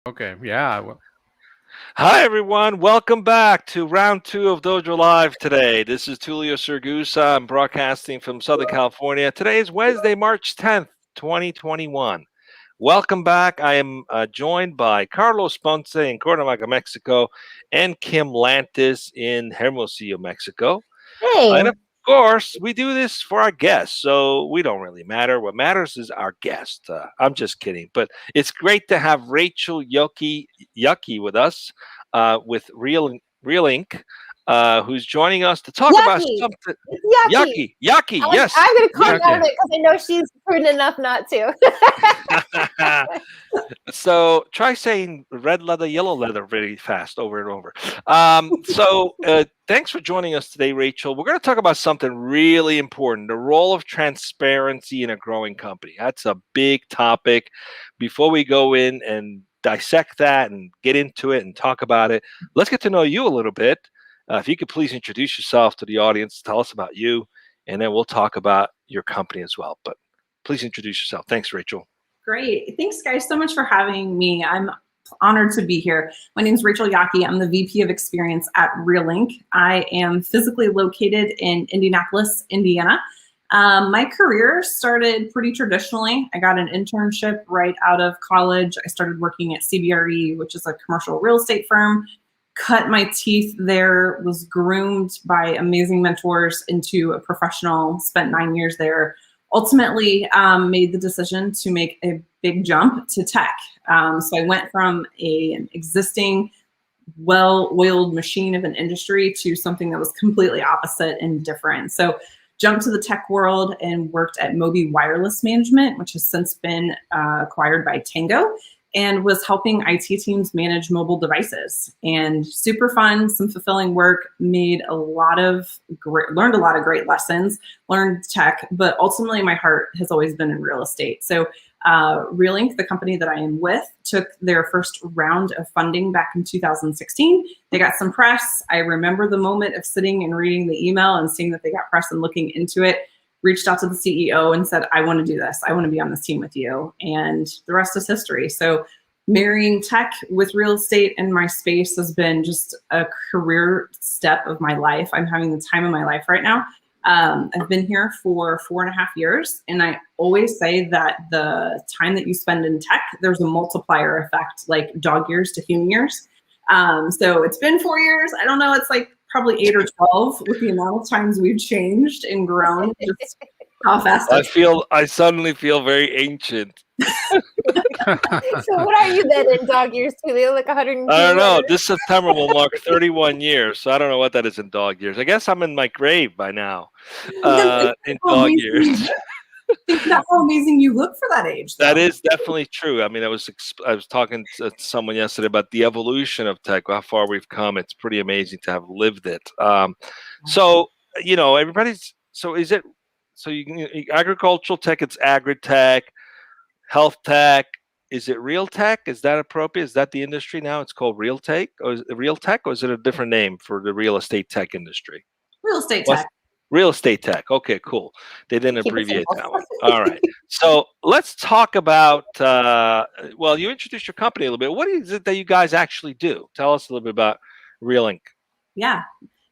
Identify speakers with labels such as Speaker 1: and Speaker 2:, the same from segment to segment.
Speaker 1: Okay, yeah. Well,
Speaker 2: Hi, everyone. Welcome back to round two of Dojo Live today. This is Tulio Sergusa. I'm broadcasting from Southern California. Today is Wednesday, March 10th, 2021. Welcome back. I am joined by Carlos Ponce in Cuernavaca, Mexico, and Kim Lantis in Hermosillo, Mexico. And
Speaker 3: Hey.
Speaker 2: of course, we do this for our guests, so we don't really matter. What matters is our guest. I'm just kidding, but it's great to have Rachel Yockey with us with Real Inc., who's joining us to talk about
Speaker 3: Yucky.
Speaker 2: something.
Speaker 3: It's yucky.
Speaker 2: Yuckey, yes.
Speaker 3: I'm going to call her
Speaker 1: Yucky.
Speaker 3: out of it because I know she's prudent enough not to.
Speaker 2: So try saying red leather, yellow leather very fast over and over. Thanks for joining us today, Rachel. We're going to talk about something really important, the role of transparency in a growing company. That's a big topic. Before we go in and dissect that and get into it and talk about it, let's get to know you a little bit. If you could please introduce yourself to the audience, tell us about you, and then we'll talk about your company as well. But please introduce yourself. Thanks, Rachel.
Speaker 4: Great. Thanks, guys, so much for having me. I'm honored to be here. My name is Rachel Yockey. I'm the VP of Experience at Real Inc. I am physically located in Indianapolis, Indiana. My career started pretty traditionally. I got an internship right out of college. I started working at CBRE, which is a commercial real estate firm. Cut my teeth there, was groomed by amazing mentors into a professional, spent 9 years there. Ultimately made the decision to make a big jump to tech. So I went from an existing well-oiled machine of an industry to something that was completely opposite and different. So jumped to the tech world and worked at Moby Wireless Management, which has since been acquired by Tango, and was helping IT teams manage mobile devices. And super fun, some fulfilling work, learned a lot of great lessons, learned tech, but ultimately my heart has always been in real estate. So Real Inc., the company that I am with, took their first round of funding back in 2016. They got some press. I remember the moment of sitting and reading the email and seeing that they got press and looking into it. Reached out to the CEO and said, I want to do this. I want to be on this team with you. And the rest is history. So marrying tech with real estate in my space has been just a career step of my life. I'm having the time of my life right now. I've been here for 4.5 years. And I always say that the time that you spend in tech, there's a multiplier effect, like dog years to human years. So it's been 4 years. I don't know. It's like probably 8 or 12 with the amount of times we've changed and grown. Just how fast
Speaker 2: I suddenly feel very ancient.
Speaker 3: So what are you then in dog years, Tulio? Like 102?
Speaker 2: I don't know. This September will mark 31 years, so I don't know what that is in dog years. I guess I'm in my grave by now. In dog years.
Speaker 4: Think about how amazing you look for that age.
Speaker 2: That is definitely true. I mean, I was talking to someone yesterday about the evolution of tech, how far we've come. It's pretty amazing to have lived it. Everybody's. So is it? So agricultural tech, it's agri-tech, health tech. Is it real tech? Is that appropriate? Is that the industry now? It's called real tech, or is it a different name for the real estate tech industry?
Speaker 4: Real estate tech.
Speaker 2: Real estate tech. Okay, cool. They didn't abbreviate that one. All right. So let's talk about, you introduced your company a little bit. What is it that you guys actually do? Tell us a little bit about Real Inc.
Speaker 4: Yeah.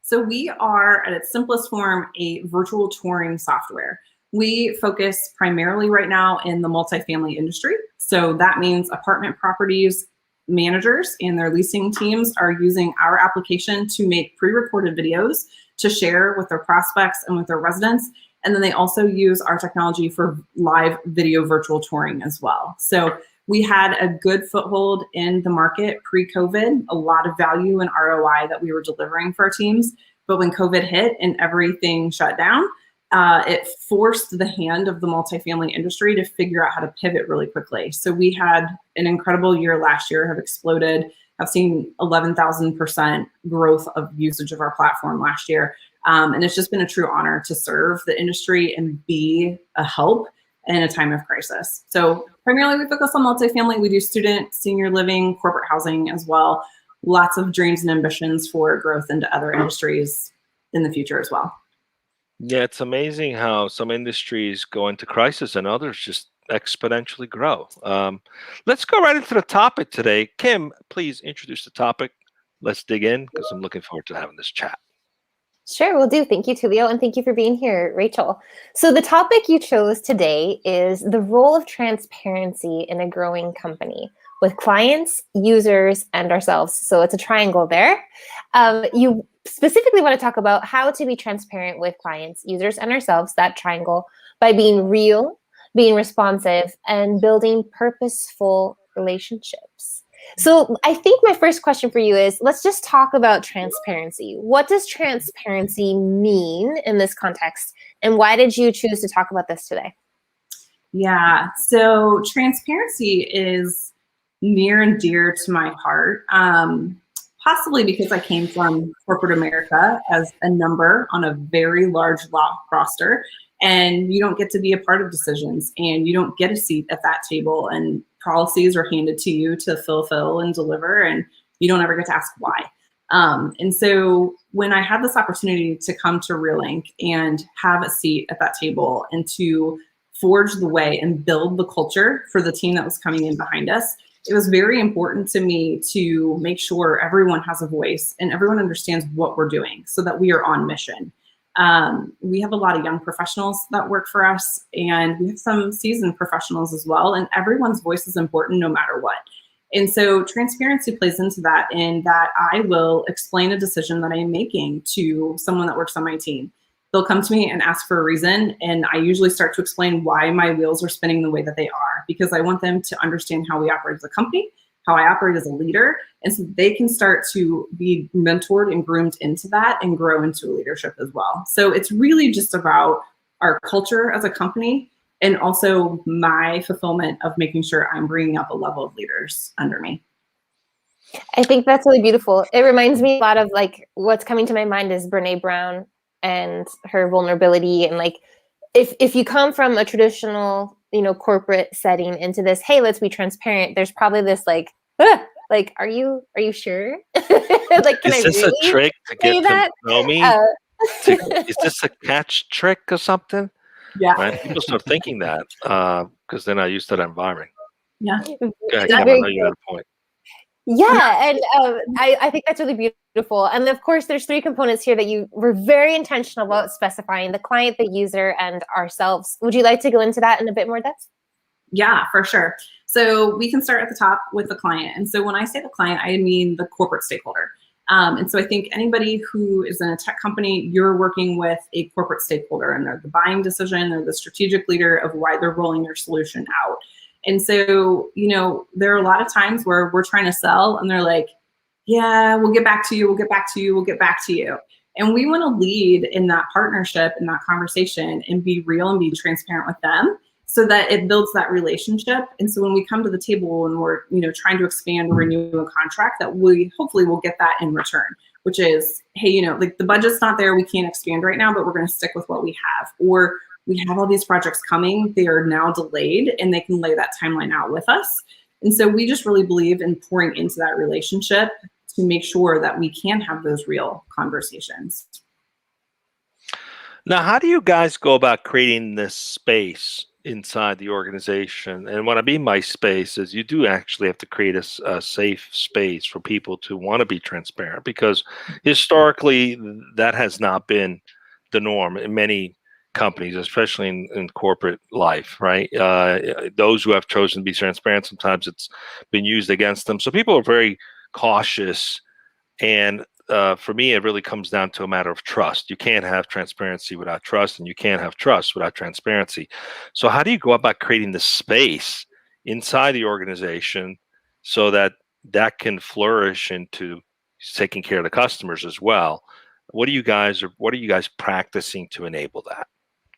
Speaker 4: So we are, at its simplest form, a virtual touring software. We focus primarily right now in the multifamily industry. So that means apartment properties managers and their leasing teams are using our application to make pre-recorded videos to share with their prospects and with their residents. And then they also use our technology for live video virtual touring as well. So we had a good foothold in the market pre-COVID, a lot of value and ROI that we were delivering for our teams. But when COVID hit and everything shut down, it forced the hand of the multifamily industry to figure out how to pivot really quickly. So we had an incredible year last year, have exploded. I've seen 11,000% growth of usage of our platform last year. And it's just been a true honor to serve the industry and be a help in a time of crisis. So primarily we focus on multifamily. We do student, senior living, corporate housing as well. Lots of dreams and ambitions for growth into other industries in the future as well.
Speaker 2: Yeah, it's amazing how some industries go into crisis and others just exponentially grow. Let's go right into the topic today. Kim, please introduce the topic. Let's dig in because I'm looking forward to having this chat.
Speaker 3: Sure, will do. Thank you, Tulio, and thank you for being here, Rachel. So the topic you chose today is the role of transparency in a growing company with clients, users, and ourselves. So it's a triangle there. You specifically want to talk about how to be transparent with clients, users, and ourselves, that triangle, by being real, being responsive, and building purposeful relationships. So I think my first question for you is, let's just talk about transparency. What does transparency mean in this context? And why did you choose to talk about this today?
Speaker 4: Yeah, so transparency is near and dear to my heart, possibly because I came from corporate America as a number on a very large law roster, and you don't get to be a part of decisions, and you don't get a seat at that table, and policies are handed to you to fulfill and deliver, and you don't ever get to ask why. And so when I had this opportunity to come to Real and have a seat at that table and to forge the way and build the culture for the team that was coming in behind us, it was very important to me to make sure everyone has a voice and everyone understands what we're doing so that we are on mission. We have a lot of young professionals that work for us, and we have some seasoned professionals as well, and everyone's voice is important no matter what. And so transparency plays into that, in that I will explain a decision that I'm making to someone that works on my team. They'll come to me and ask for a reason, and I usually start to explain why my wheels are spinning the way that they are, because I want them to understand how we operate as a company, how I operate as a leader, and so they can start to be mentored and groomed into that and grow into leadership as well. So it's really just about our culture as a company, and also my fulfillment of making sure I'm bringing up a level of leaders under me.
Speaker 3: I think that's really beautiful. It reminds me a lot of, like, what's coming to my mind is Brene Brown and her vulnerability. And like, if you come from a traditional, corporate setting into this, hey, let's be transparent, there's probably this like, like, are you sure? Like, can
Speaker 2: Is
Speaker 3: I
Speaker 2: this
Speaker 3: really
Speaker 2: a trick to get
Speaker 3: that?
Speaker 2: to know me? Is this a catch trick or something?
Speaker 4: Yeah.
Speaker 2: Right? People start thinking that because they're not used to that environment.
Speaker 4: Yeah.
Speaker 2: Go ahead,
Speaker 3: Yeah,
Speaker 2: Kim, I know you had a point.
Speaker 3: Yeah, and I think that's really beautiful. And of course, there's three components here that you were very intentional about specifying: the client, the user, and ourselves. Would you like to go into that in a bit more depth?
Speaker 4: Yeah, for sure. So we can start at the top with the client. And so when I say the client, I mean the corporate stakeholder. And so I think anybody who is in a tech company, you're working with a corporate stakeholder, and they're the buying decision, they're the strategic leader of why they're rolling your solution out. And so, there are a lot of times where we're trying to sell and they're like, yeah, we'll get back to you, we'll get back to you, we'll get back to you. And we want to lead in that partnership, in that conversation, and be real and be transparent with them so that it builds that relationship. And so when we come to the table and we're, trying to expand or renew a contract, that we hopefully will get that in return, which is, hey, like the budget's not there, we can't expand right now, but we're going to stick with what we have. Or we have all these projects coming, they are now delayed, and they can lay that timeline out with us. And so we just really believe in pouring into that relationship to make sure that we can have those real conversations.
Speaker 2: Now, how do you guys go about creating this space inside the organization? And what I mean by space is you do actually have to create a safe space for people to want to be transparent, because historically that has not been the norm in many companies, especially in corporate life, right? Those who have chosen to be transparent, sometimes it's been used against them. So people are very cautious. And for me, it really comes down to a matter of trust. You can't have transparency without trust, and you can't have trust without transparency. So how do you go about creating the space inside the organization so that that can flourish into taking care of the customers as well? What are you guys practicing to enable that?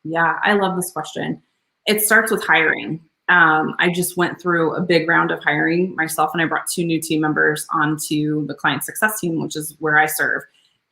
Speaker 4: Yeah, I love this question. It starts with hiring. I just went through a big round of hiring myself, and I brought 2 new team members onto the client success team, which is where I serve.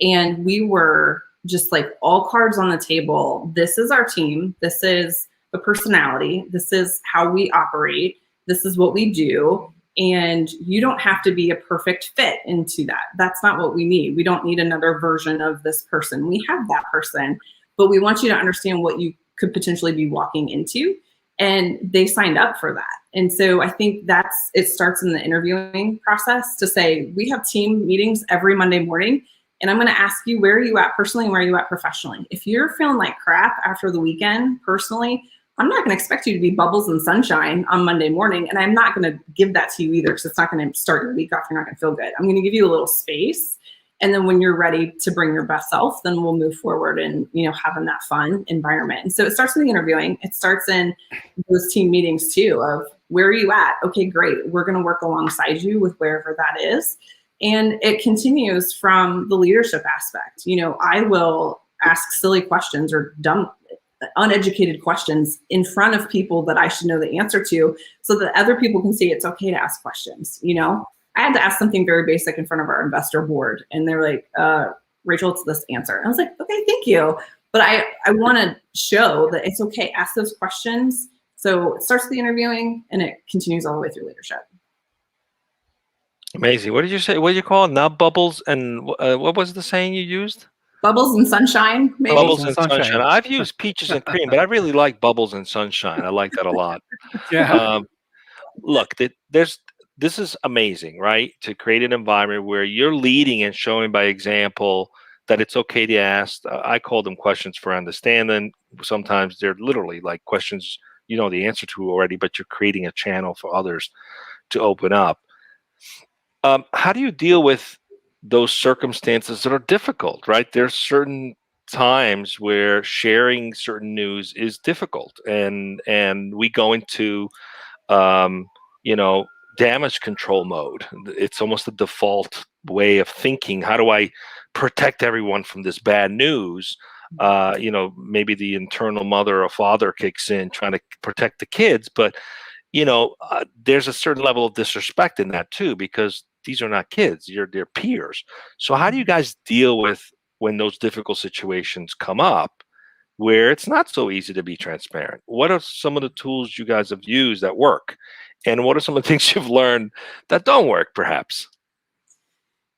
Speaker 4: And we were just like, all cards on the table. This is our team. This is the personality. This is how we operate. This is what we do. And you don't have to be a perfect fit into that. That's not what we need. We don't need another version of this person. We have that person, but we want you to understand what you could potentially be walking into. and they signed up for that. And so I think it starts in the interviewing process to say, we have team meetings every Monday morning, and I'm going to ask you, where are you at personally and where are you at professionally? If you're feeling like crap after the weekend personally, I'm not going to expect you to be bubbles and sunshine on Monday morning. And I'm not going to give that to you either, because it's not going to start your week off. You're not going to feel good. I'm going to give you a little space. And then when you're ready to bring your best self, then we'll move forward and, having that fun environment. And so it starts in the interviewing. It starts in those team meetings too, of where are you at? Okay, great. We're going to work alongside you with wherever that is. And it continues from the leadership aspect. I will ask silly questions or dumb, uneducated questions in front of people that I should know the answer to, so that other people can see it's okay to ask questions. I had to ask something very basic in front of our investor board, and they're like, Rachel, it's this answer. And I was like, okay, thank you. But I want to show that it's okay, ask those questions. So it starts with the interviewing and it continues all the way through leadership.
Speaker 2: Amazing. What did you say? What did you call it? Not bubbles and what was the saying you used?
Speaker 4: Bubbles and sunshine, maybe.
Speaker 2: Bubbles and sunshine. I've used peaches and cream, but I really like bubbles and sunshine. I like that a lot.
Speaker 1: Yeah.
Speaker 2: Look, this is amazing, right? To create an environment where you're leading and showing by example that it's okay to ask. I call them questions for understanding. Sometimes they're literally like questions you know the answer to already, but you're creating a channel for others to open up. How do you deal with those circumstances that are difficult, right? There's certain times where sharing certain news is difficult, and we go into damage control mode. It's almost the default way of thinking. How do I protect everyone from this bad news? Maybe the internal mother or father kicks in trying to protect the kids, but there's a certain level of disrespect in that too, because these are not kids, they're peers. So how do you guys deal with when those difficult situations come up where it's not so easy to be transparent? What are some of the tools you guys have used that work? And what are some of the things you've learned that don't work, perhaps?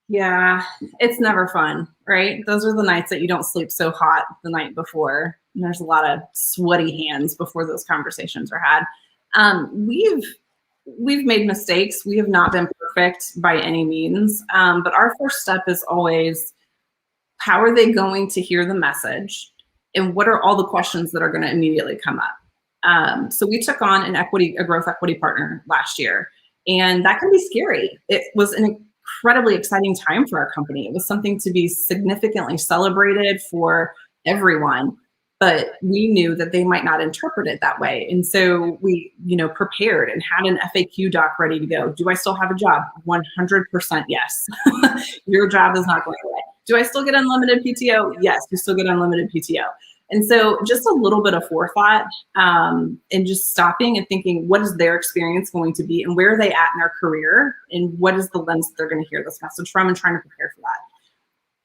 Speaker 4: Yeah, it's never fun, right? Those are the nights that you don't sleep so hot the night before. And there's a lot of sweaty hands before those conversations are had. We've made mistakes. We have not been perfect by any means. But our first step is always, how are they going to hear the message? And what are all the questions that are going to immediately come up? So we took on a growth equity partner last year, and that can be scary. It was an incredibly exciting time for our company. It was something to be significantly celebrated for everyone, but we knew that they might not interpret it that way. And so we, prepared and had an FAQ doc ready to go. Do I still have a job? 100% yes. Your job is not going away. Do I still get unlimited PTO? Yes, you still get unlimited PTO. And so just a little bit of forethought and just stopping and thinking, what is their experience going to be and where are they at in their career and what is the lens that they're going to hear this message from, and trying to prepare for that.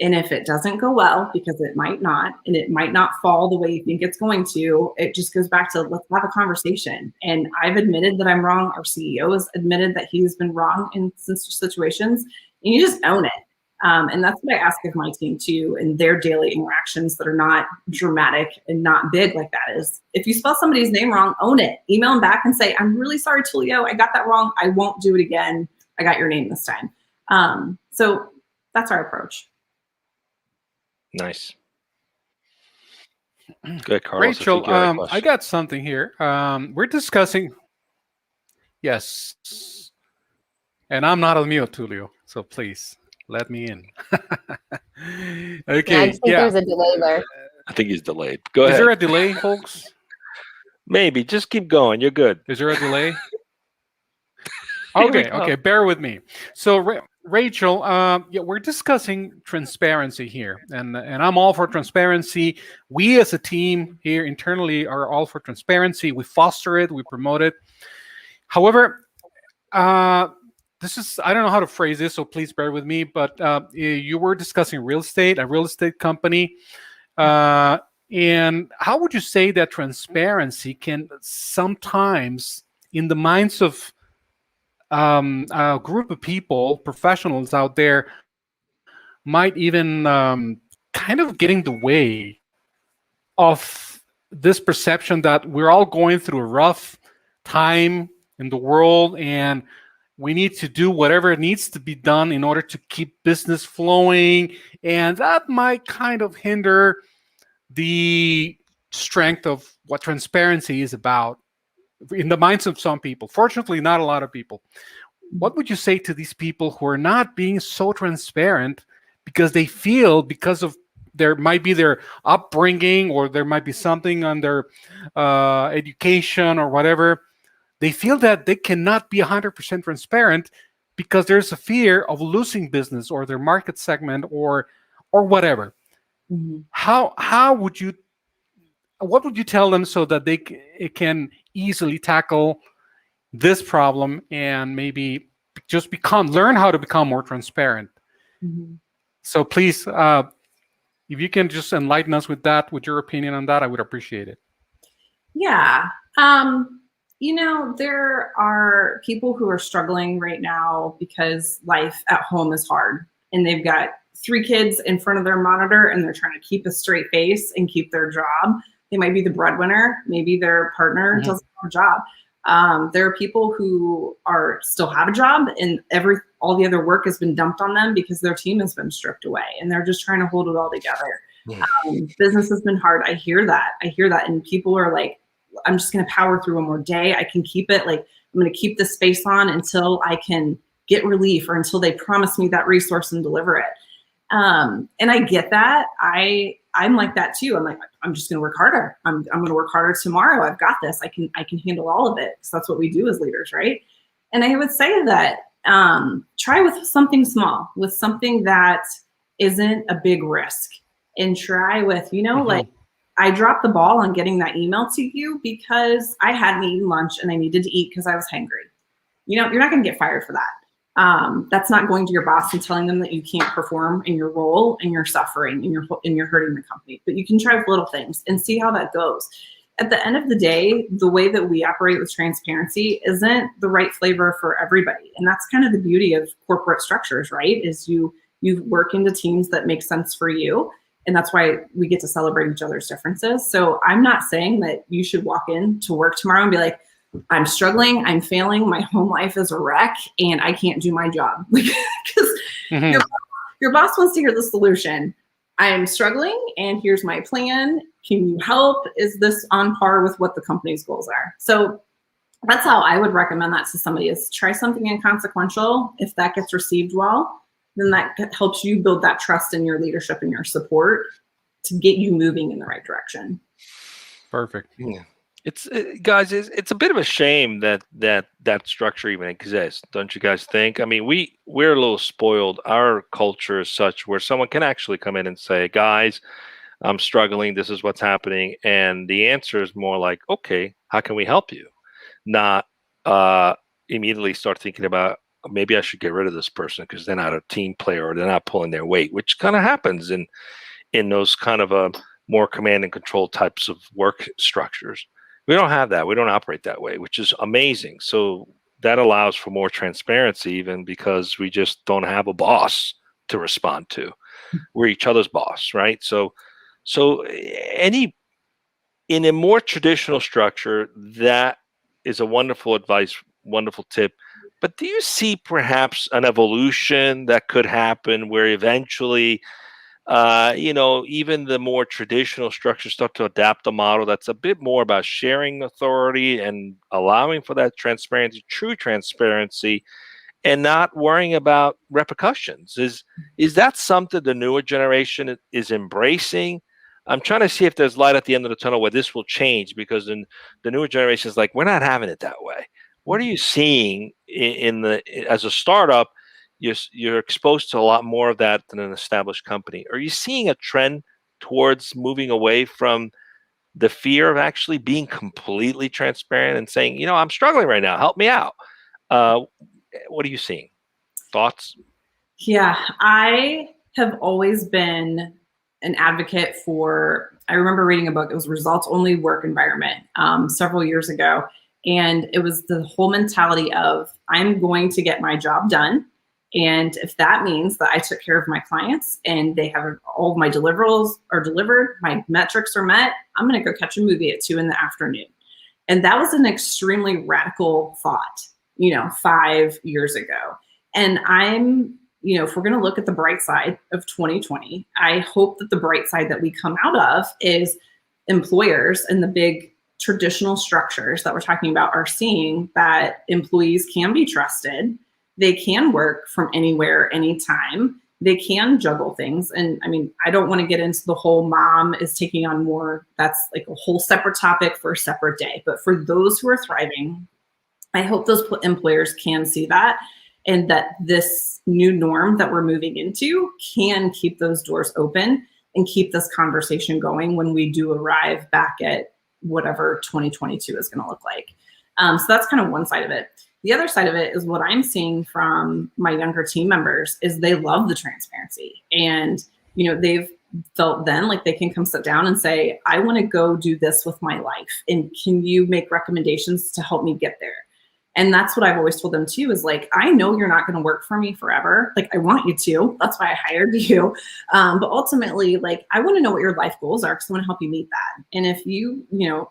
Speaker 4: And if it doesn't go well, because it might not, and it might not fall the way you think it's going to, it just goes back to, let's have a conversation. And I've admitted that I'm wrong. Our CEO has admitted that he's been wrong in situations, and you just own it. And that's what I ask of my team too, in their daily interactions that are not dramatic and not big like that, is if you spell somebody's name wrong, own it. Email them back and say, I'm really sorry, Tulio, I got that wrong. I won't do it again. I got your name this time. So that's our approach.
Speaker 2: Nice. Good, Carlos.
Speaker 1: Rachel, I got something here. We're discussing. Yes. And I'm not on mute, Tulio. So please let me in. Okay.
Speaker 3: I just think there's a delay there.
Speaker 2: I think he's delayed. Go ahead.
Speaker 1: Is there a delay, folks?
Speaker 2: Maybe. Just keep going. You're good.
Speaker 1: Is there a delay? Okay. Bear with me. So, Rachel, we're discussing transparency here, and I'm all for transparency. We as a team here internally are all for transparency. We foster it, we promote it. However, this is, I don't know how to phrase this, so please bear with me, but you were discussing real estate, a real estate company. And how would you say that transparency can sometimes, in the minds of a group of people, professionals out there, might even kind of get in the way of this perception that we're all going through a rough time in the world, and we need to do whatever it needs to be done in order to keep business flowing, and that might kind of hinder the strength of what transparency is about in the minds of some people. Fortunately, not a lot of people. What would you say to these people who are not being so transparent because they feel, because of there might be their upbringing, or there might be something on their education or whatever, they feel that they cannot be 100% transparent because there's a fear of losing business or their market segment or whatever.
Speaker 4: Mm-hmm.
Speaker 1: How would you, what would you tell them so that it can easily tackle this problem and maybe just learn how to become more transparent?
Speaker 4: Mm-hmm.
Speaker 1: So please, if you can just enlighten us with that, with your opinion on that, I would appreciate it.
Speaker 4: Yeah. There are people who are struggling right now because life at home is hard, and they've got 3 kids in front of their monitor, and they're trying to keep a straight face and keep their job. They might be the breadwinner. Maybe their partner doesn't have a job. There are people who still have a job, and all the other work has been dumped on them because their team has been stripped away, and they're just trying to hold it all together. Business has been hard. I hear that. And people are like, I'm just going to power through one more day. I can keep it. Like, I'm going to keep the space on until I can get relief, or until they promise me that resource and deliver it. And I get that. I'm like that too. I'm like, I'm just going to work harder. I'm going to work harder tomorrow. I've got this. I can handle all of it. So that's what we do as leaders, right? And I would say that try with something small, with something that isn't a big risk, and try with, like, I dropped the ball on getting that email to you because I hadn't eaten lunch and I needed to eat because I was hangry. You're not going to get fired for that. That's not going to your boss and telling them that you can't perform in your role and you're suffering and you're hurting the company. But you can try with little things and see how that goes. At the end of the day, the way that we operate with transparency isn't the right flavor for everybody. And that's kind of the beauty of corporate structures, right? Is you work into teams that make sense for you. And that's why we get to celebrate each other's differences. So I'm not saying that you should walk in to work tomorrow and be like, I'm struggling, I'm failing, my home life is a wreck, and I can't do my job. Because your boss wants to hear the solution. I'm struggling, and here's my plan. Can you help? Is this on par with what the company's goals are? So that's how I would recommend that to somebody, is try something inconsequential. If that gets received well, then that helps you build that trust in your leadership and your support to get you moving in the right direction.
Speaker 1: Perfect.
Speaker 2: Yeah. It's a bit of a shame that structure even exists, don't you guys think? I mean, we're a little spoiled. Our culture is such where someone can actually come in and say, guys, I'm struggling, this is what's happening. And the answer is more like, okay, how can we help you? Not immediately start thinking about, maybe I should get rid of this person because they're not a team player or they're not pulling their weight, which kind of happens in those kind of more command and control types of work structures. We don't have that. We don't operate that way, which is amazing. So that allows for more transparency, even because we just don't have a boss to respond to. We're each other's boss, right? So in a more traditional structure, that is a wonderful advice, wonderful tip. But do you see perhaps an evolution that could happen where eventually, even the more traditional structures start to adapt a model that's a bit more about sharing authority and allowing for that transparency, true transparency, and not worrying about repercussions? Is that something the newer generation is embracing? I'm trying to see if there's light at the end of the tunnel where this will change, because the newer generation is like, we're not having it that way. What are you seeing as a startup? You're exposed to a lot more of that than an established company. Are you seeing a trend towards moving away from the fear of actually being completely transparent and saying, I'm struggling right now, help me out? What are you seeing? Thoughts?
Speaker 4: Yeah, I have always been an advocate for, I remember reading a book, it was Results Only Work Environment, several years ago. And it was the whole mentality of, I'm going to get my job done. And if that means that I took care of my clients and they have all of my deliverables are delivered, my metrics are met, I'm going to go catch a movie at 2 p.m. And that was an extremely radical thought, 5 years ago. And if we're going to look at the bright side of 2020, I hope that the bright side that we come out of is employers and the big traditional structures that we're talking about are seeing that employees can be trusted. They can work from anywhere, anytime. They can juggle things. And I don't want to get into the whole mom is taking on more. That's like a whole separate topic for a separate day. But for those who are thriving, I hope those employers can see that, and that this new norm that we're moving into can keep those doors open and keep this conversation going when we do arrive back at whatever 2022 is going to look like. So that's kind of one side of it. The other side of it is what I'm seeing from my younger team members is they love the transparency. And, they've felt then like they can come sit down and say, I want to go do this with my life. And can you make recommendations to help me get there? And that's what I've always told them too, is like, I know you're not going to work for me forever. Like, I want you to, that's why I hired you. But ultimately, like, I want to know what your life goals are because I want to help you meet that. And if you,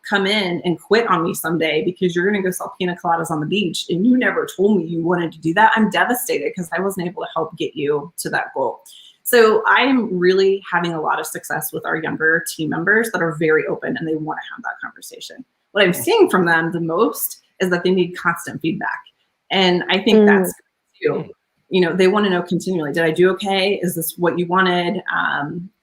Speaker 4: come in and quit on me someday because you're going to go sell pina coladas on the beach and you never told me you wanted to do that, I'm devastated because I wasn't able to help get you to that goal. So I am really having a lot of success with our younger team members that are very open and they want to have that conversation. What I'm seeing from them the most is that they need constant feedback. And I think that's too. They want to know continually, did I do okay? Is this what you wanted?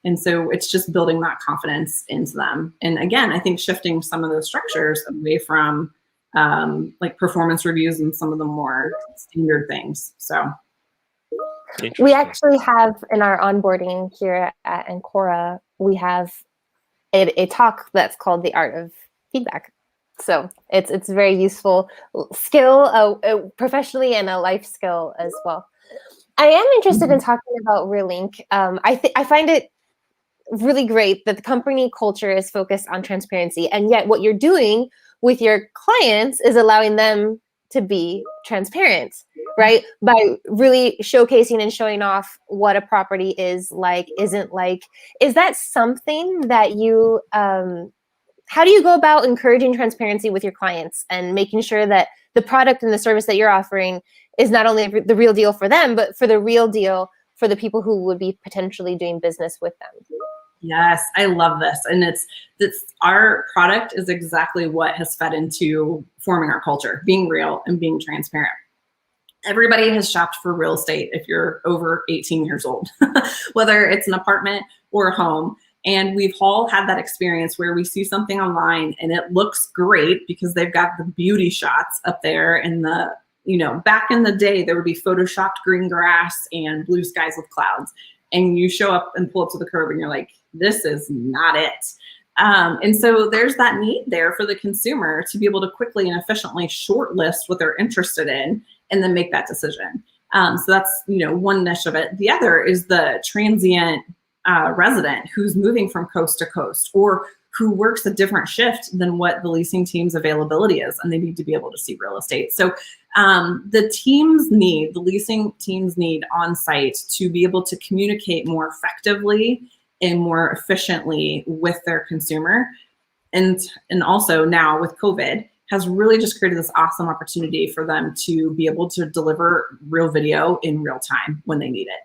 Speaker 4: And so it's just building that confidence into them. And again, I think shifting some of those structures away from like performance reviews and some of the more standard things. So
Speaker 3: we actually have in our onboarding here at Ancora, we have a talk that's called The Art of Feedback. So it's a very useful skill professionally and a life skill as well. I am interested in talking about RealLink. I find it really great that the company culture is focused on transparency, and yet what you're doing with your clients is allowing them to be transparent, right? By really showcasing and showing off what a property is like, isn't like. Is that something that you how do you go about encouraging transparency with your clients and making sure that the product and the service that you're offering is not only the real deal for them, but for the real deal for the people who would be potentially doing business with them?
Speaker 4: Yes, I love this. And it's our product is exactly what has fed into forming our culture, being real and being transparent. Everybody has shopped for real estate if you're over 18 years old, whether it's an apartment or a home. And we've all had that experience where we see something online and it looks great because they've got the beauty shots up there. And back in the day, there would be photoshopped green grass and blue skies with clouds. And you show up and pull up to the curb and you're like, this is not it. And so there's that need there for the consumer to be able to quickly and efficiently shortlist what they're interested in and then make that decision. So that's, one niche of it. The other is the transient resident who's moving from coast to coast or who works a different shift than what the leasing team's availability is, and they need to be able to see real estate. So the leasing teams need on site to be able to communicate more effectively and more efficiently with their consumer. And also now with COVID has really just created this awesome opportunity for them to be able to deliver real video in real time when they need it.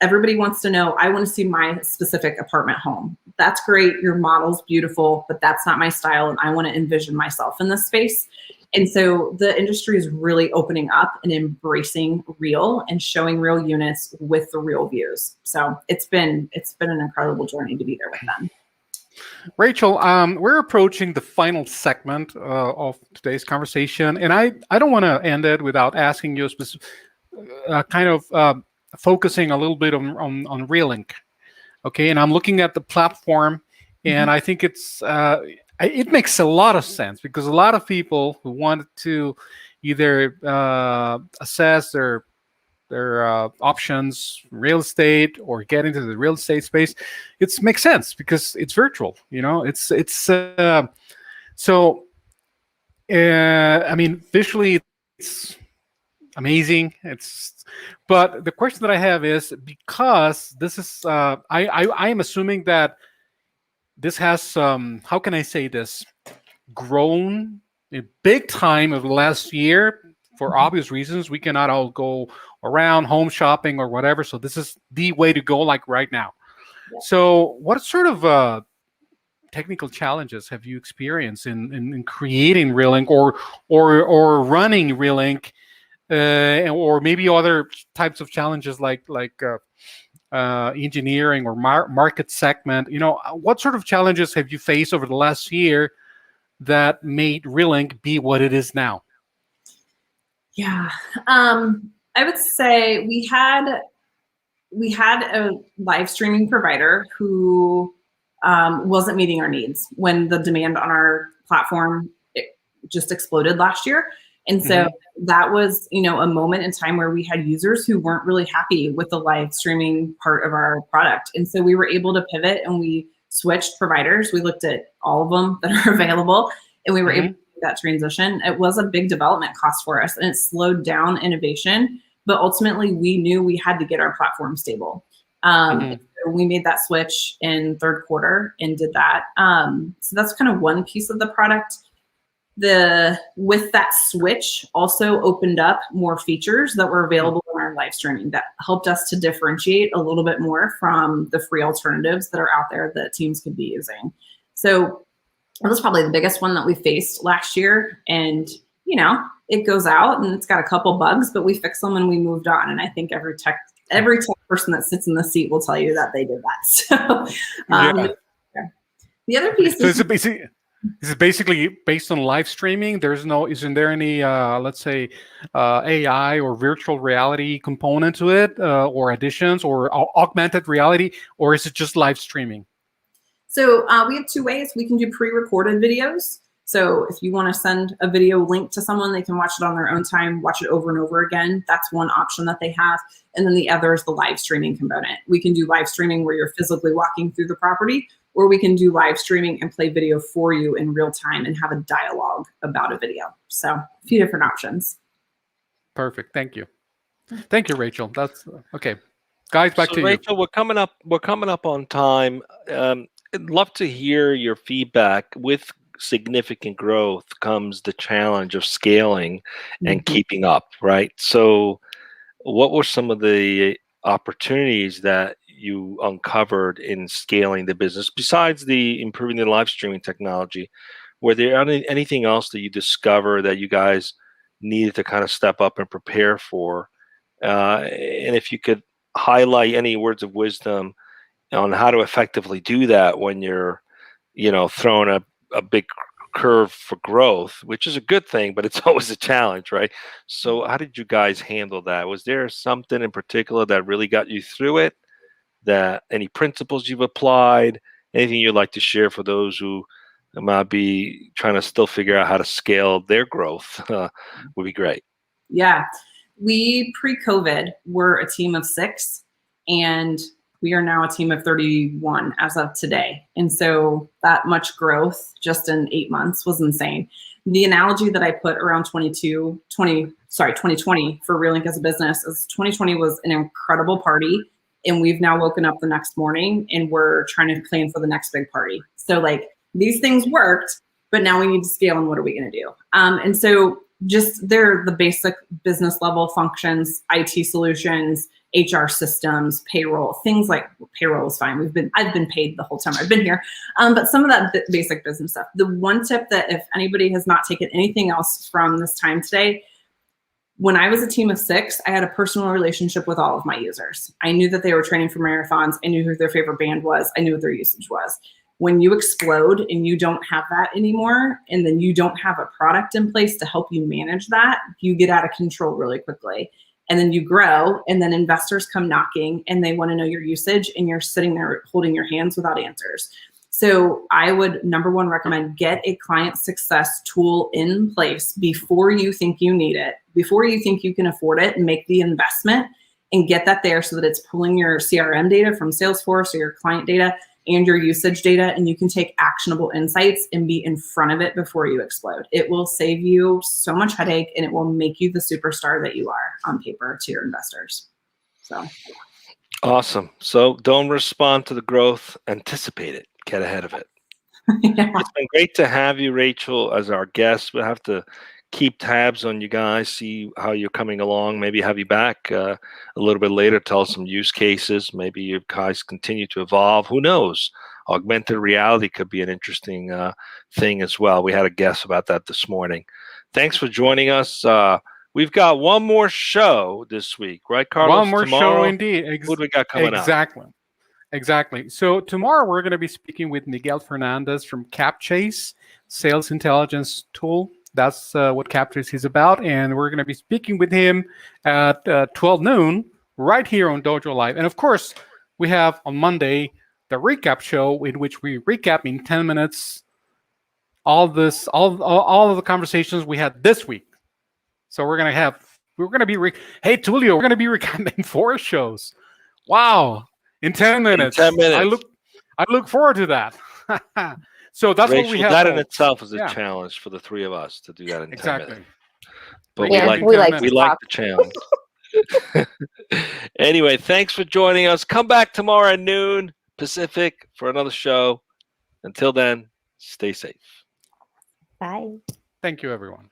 Speaker 4: Everybody wants to know, I want to see my specific apartment home. That's great. Your model's beautiful, but that's not my style. And I want to envision myself in this space. And so the industry is really opening up and embracing real and showing real units with the real views. So it's been an incredible journey to be there with them.
Speaker 1: Rachel, we're approaching the final segment of today's conversation. And I don't want to end it without asking you a specific focusing a little bit on RealLink, okay? And I'm looking at the platform, and I think it makes a lot of sense because a lot of people who want to either assess their options, real estate, or get into the real estate space, it makes sense because it's virtual. Visually, amazing. But the question that I have is, because this is I am assuming that this has how can I say this, grown big time over the last year for obvious reasons. We cannot all go around home shopping or whatever, so this is the way to go, like right now.
Speaker 4: Yeah.
Speaker 1: So what sort of technical challenges have you experienced in creating Relink or running Relink, or maybe other types of challenges like engineering or market segment? What sort of challenges have you faced over the last year that made Relink be what it is now?
Speaker 4: Yeah, I would say we had a live streaming provider who wasn't meeting our needs when the demand on our platform just exploded last year. And so that was, a moment in time where we had users who weren't really happy with the live streaming part of our product. And so we were able to pivot and we switched providers. We looked at all of them that are available, and we were able to do that transition. It was a big development cost for us, and it slowed down innovation. But ultimately, we knew we had to get our platform stable. So we made that switch in third quarter and did that. So that's kind of one piece of the product. With that switch also opened up more features that were available in our live streaming that helped us to differentiate a little bit more from the free alternatives that are out there that teams could be using. So that was probably the biggest one that we faced last year. And, it goes out and it's got a couple bugs, but we fixed them and we moved on. And I think every tech person that sits in the seat will tell you that they did that. So the other piece is
Speaker 1: basically based on live streaming. Isn't there any, let's say, AI or virtual reality component to it, or additions or augmented reality, or is it just live streaming?
Speaker 4: So we have two ways. We can do pre-recorded videos. So if you want to send a video link to someone, they can watch it on their own time, watch it over and over again. That's one option that they have. And then the other is the live streaming component. We can do live streaming where you're physically walking through the property, or we can do live streaming and play video for you in real time and have a dialogue about a video. So a few different options.
Speaker 1: Perfect. Thank you. Thank you, Rachel. That's okay. Guys, back to
Speaker 2: Rachel,
Speaker 1: you.
Speaker 2: we're coming up on time. I'd love to hear your feedback. With significant growth comes the challenge of scaling and keeping up, right? So what were some of the opportunities that you uncovered in scaling the business besides the improving the live streaming technology? Were there anything else that you discovered that you guys needed to kind of step up and prepare for? And if you could highlight any words of wisdom on how to effectively do that when you're, throwing a big curve for growth, which is a good thing, but it's always a challenge, right? So how did you guys handle that? Was there something in particular that really got you through it? That any principles you've applied, anything you'd like to share for those who might be trying to still figure out how to scale their growth would be great.
Speaker 4: Yeah. We pre-COVID were a team of 6, and we are now a team of 31 as of today. And so that much growth just in 8 months was insane. The analogy that I put around 2020 for Relink as a business is 2020 was an incredible party. And we've now woken up the next morning and we're trying to plan for the next big party. So these things worked, but now we need to scale, and what are we going to do? And so just they're the basic business level functions, IT solutions, HR systems, payroll, things like payroll is fine. I've been paid the whole time I've been here. But some of that basic business stuff. The one tip that if anybody has not taken anything else from this time today, when I was a team of 6, I had a personal relationship with all of my users. I knew that they were training for marathons. I knew who their favorite band was. I knew what their usage was. When you explode and you don't have that anymore, and then you don't have a product in place to help you manage that, you get out of control really quickly. And then you grow, and then investors come knocking and they want to know your usage, and you're sitting there holding your hands without answers. So I would, number one, recommend get a client success tool in place before you think you need it, before you think you can afford it, and make the investment and get that there so that it's pulling your CRM data from Salesforce or your client data and your usage data, and you can take actionable insights and be in front of it before you explode. It will save you so much headache, and it will make you the superstar that you are on paper to your investors. So
Speaker 2: awesome. So don't respond to the growth, anticipate it, get ahead of it.
Speaker 4: yeah.
Speaker 2: It's been great to have you, Rachel, as our guest. We'll have to keep tabs on you guys, see how you're coming along, maybe have you back a little bit later, tell us some use cases. Maybe you guys continue to evolve. Who knows? Augmented reality could be an interesting thing as well. We had a guess about that this morning. Thanks for joining us. We've got one more show this week, right, Carlos?
Speaker 1: One more
Speaker 2: Tomorrow,
Speaker 1: show indeed.
Speaker 2: who do we got coming up?
Speaker 1: Exactly. So tomorrow we're going to be speaking with Miguel Fernandez from CapChase, sales intelligence tool. That's what CapChase is about. And we're going to be speaking with him at 12 noon right here on Dojo Live. And of course, we have on Monday the recap show in which we recap in 10 minutes all of the conversations we had this week. So hey, Tulio, we're going to be recapping 4 shows. Wow. In 10 minutes.
Speaker 2: 10 minutes.
Speaker 1: I look forward to that. So that's
Speaker 2: Rachel,
Speaker 1: what we have.
Speaker 2: that in itself is a challenge for the 3 of us to do that in 10 minutes. But
Speaker 3: Yeah,
Speaker 2: we like
Speaker 3: talk.
Speaker 2: the challenge. Anyway, thanks for joining us. Come back tomorrow at noon Pacific for another show. Until then, stay safe.
Speaker 3: Bye.
Speaker 1: Thank you, everyone.